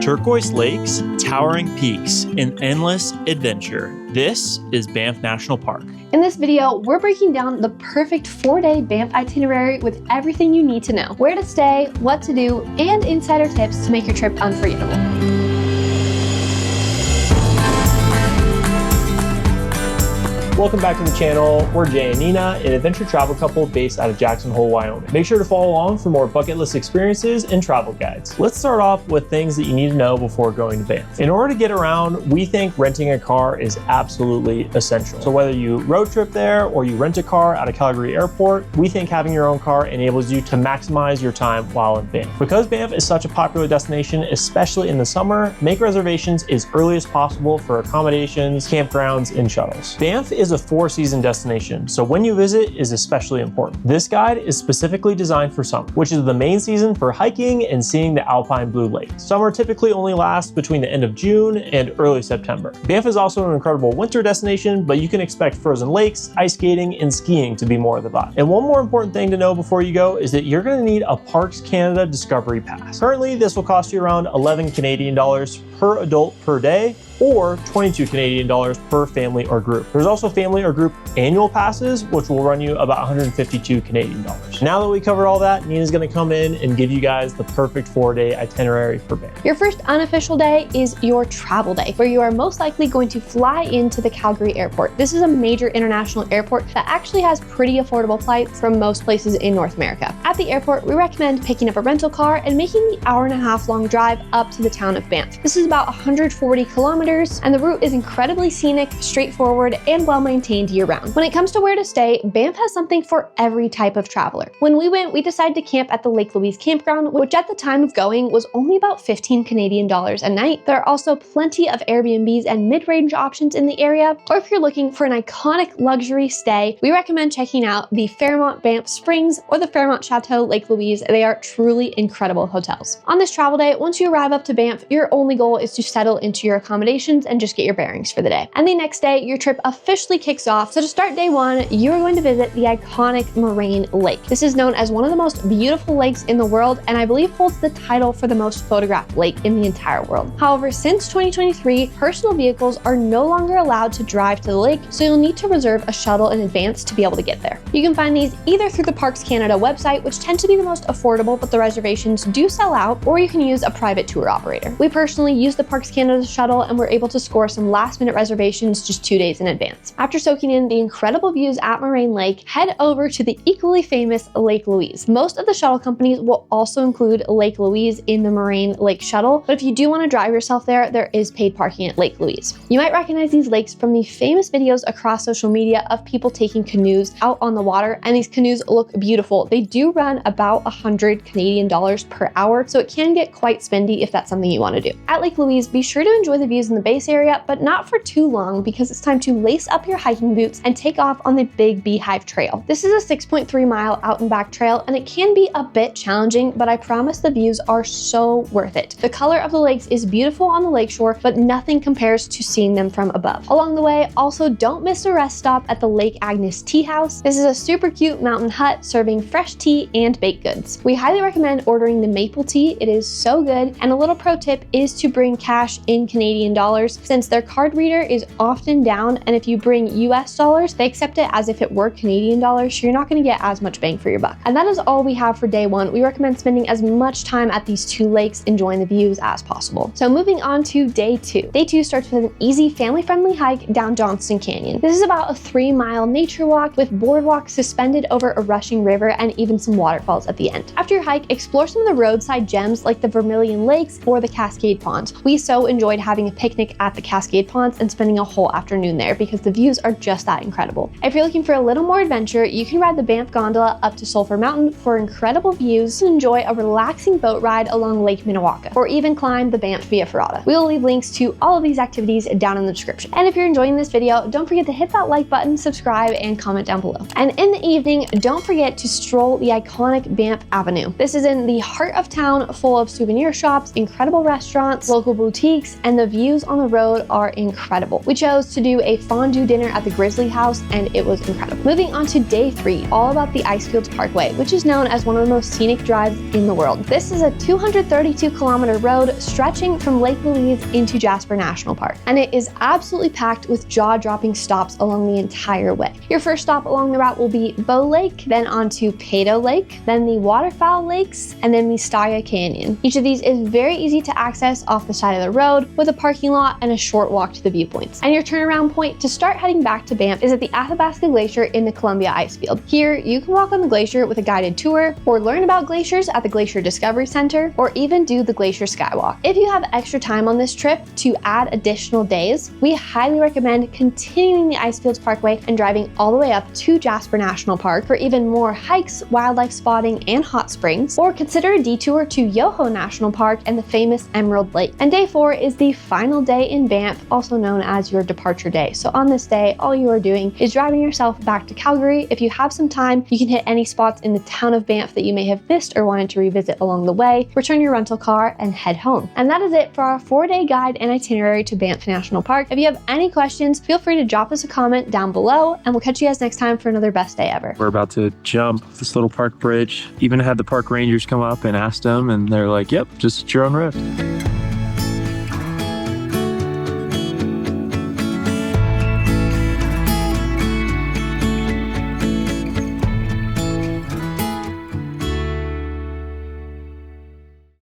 Turquoise lakes, towering peaks, and endless adventure. This is Banff National Park. In this video, we're breaking down the perfect 4-day Banff itinerary with everything you need to know. Where to stay, what to do, and insider tips to make your trip unforgettable. Welcome back to the channel. We're Jay and Nina, an adventure travel couple based out of Jackson Hole, Wyoming. Make sure to follow along for more bucket list experiences and travel guides. Let's start off with things that you need to know before going to Banff. In order to get around, we think renting a car is absolutely essential. So whether you road trip there or you rent a car at a Calgary airport, we think having your own car enables you to maximize your time while in Banff. Because Banff is such a popular destination, especially in the summer, make reservations as early as possible for accommodations, campgrounds, and shuttles. Banff is a 4-season destination, so when you visit is especially important. This guide is specifically designed for summer, which is the main season for hiking and seeing the alpine blue lake. Summer typically only lasts between the end of June and early September. Banff is also an incredible winter destination, but you can expect frozen lakes, ice skating, and skiing to be more of the vibe. And one more important thing to know before you go is that you're going to need a Parks Canada Discovery Pass. Currently, this will cost you around 11 Canadian dollars per adult per day, or 22 Canadian dollars per family or group. There's also family or group annual passes, which will run you about 152 Canadian dollars. Now that we covered all that, Nina's gonna come in and give you guys the perfect 4-day itinerary for Banff. Your first unofficial day is your travel day, where you are most likely going to fly into the Calgary airport. This is a major international airport that actually has pretty affordable flights from most places in North America. At the airport, we recommend picking up a rental car and making the hour-and-a-half long drive up to the town of Banff. This is about 140 kilometers, and the route is incredibly scenic, straightforward, and well-maintained year-round. When it comes to where to stay, Banff has something for every type of traveler. When we went, we decided to camp at the Lake Louise campground, which at the time of going was only about 15 Canadian dollars a night. There are also plenty of Airbnbs and mid-range options in the area, or if you're looking for an iconic luxury stay, we recommend checking out the Fairmont Banff Springs or the Fairmont Chateau Lake Louise. They are truly incredible hotels. On this travel day, once you arrive up to Banff, your only goal is to settle into your accommodation and just get your bearings for the day. And the next day, your trip officially kicks off. So to start day one, you're going to visit the iconic Moraine Lake. This is known as one of the most beautiful lakes in the world, and I believe holds the title for the most photographed lake in the entire world. However, since 2023, personal vehicles are no longer allowed to drive to the lake, so you'll need to reserve a shuttle in advance to be able to get there. You can find these either through the Parks Canada website, which tend to be the most affordable, but the reservations do sell out, or you can use a private tour operator. We personally use the Parks Canada shuttle, and we're able to score some last-minute reservations just 2 days in advance. After soaking in the incredible views at Moraine Lake, head over to the equally famous Lake Louise. Most of the shuttle companies will also include Lake Louise in the Moraine Lake shuttle, but if you do want to drive yourself there, there is paid parking at Lake Louise. You might recognize these lakes from the famous videos across social media of people taking canoes out on the water, and these canoes look beautiful. They do run about 100 Canadian dollars per hour, so it can get quite spendy if that's something you want to do. At Lake Louise, be sure to enjoy the views in the base area, but not for too long, because it's time to lace up your hiking boots and take off on the big Beehive trail. This is a 6.3 mile out and back trail, and it can be a bit challenging, but I promise the views are so worth it. The color of the lakes is beautiful on the lakeshore, but nothing compares to seeing them from above. Along the way, also don't miss a rest stop at the Lake Agnes Tea House. This is a super cute mountain hut serving fresh tea and baked goods. We highly recommend ordering the maple tea. It is so good, and a little pro tip is to bring cash in Canadian dollars, since their card reader is often down, and if you bring US dollars, they accept it as if it were Canadian dollars, so you're not going to get as much bang for your buck. And that is all we have for day one. We recommend spending as much time at these 2 lakes enjoying the views as possible. So moving on to day 2. Day 2 starts with an easy family-friendly hike down Johnston Canyon. This is about a 3-mile nature walk with boardwalks suspended over a rushing river and even some waterfalls at the end. After your hike, explore some of the roadside gems like the Vermilion Lakes or the Cascade Ponds. We so enjoyed having a picnic at the Cascade Ponds and spending a whole afternoon there because the views are just that incredible. If you're looking for a little more adventure, you can ride the Banff Gondola up to Sulphur Mountain for incredible views and enjoy a relaxing boat ride along Lake Minnewaca, or even climb the Banff Via Ferrata. We will leave links to all of these activities down in the description. And if you're enjoying this video, don't forget to hit that like button, subscribe, and comment down below. And in the evening, don't forget to stroll the iconic Banff Avenue. This is in the heart of town, full of souvenir shops, incredible restaurants, local boutiques, and the views on the road are incredible. We chose to do a fondue dinner at the Grizzly house, and it was incredible. Moving on to day 3, all about the Icefields Icefields Parkway, which is known as one of the most scenic drives in the world. This is a 232-kilometer road stretching from Lake Louise into Jasper National Park, and it is absolutely packed with jaw-dropping stops along the entire way. Your first stop along the route will be Bow Lake, then onto Peyto Lake, then the Waterfowl Lakes, and then Mistaya Canyon. Each of these is very easy to access off the side of the road with a parking lot and a short walk to the viewpoints. And your turnaround point to start heading back to Banff is at the Athabasca Glacier in the Columbia Icefield. Here, you can walk on the glacier with a guided tour, or learn about glaciers at the Glacier Discovery Center, or even do the Glacier Skywalk. If you have extra time on this trip to add additional days, we highly recommend continuing the Icefields Parkway and driving all the way up to Jasper National Park for even more hikes, wildlife spotting, and hot springs, or consider a detour to Yoho National Park and the famous Emerald Lake. And day 4 is the final day in Banff, also known as your departure day. So on this day, all you are doing is driving yourself back to Calgary. If you have some time, you can hit any spots in the town of Banff that you may have missed or wanted to revisit along the way, return your rental car, and head home. And that is it for our 4-day guide and itinerary to Banff National Park. If you have any questions, feel free to drop us a comment down below, and we'll catch you guys next time for another best day ever. We're about to jump this little park bridge. Even had the park rangers come up and asked them, and they're like, yep, just your own rift.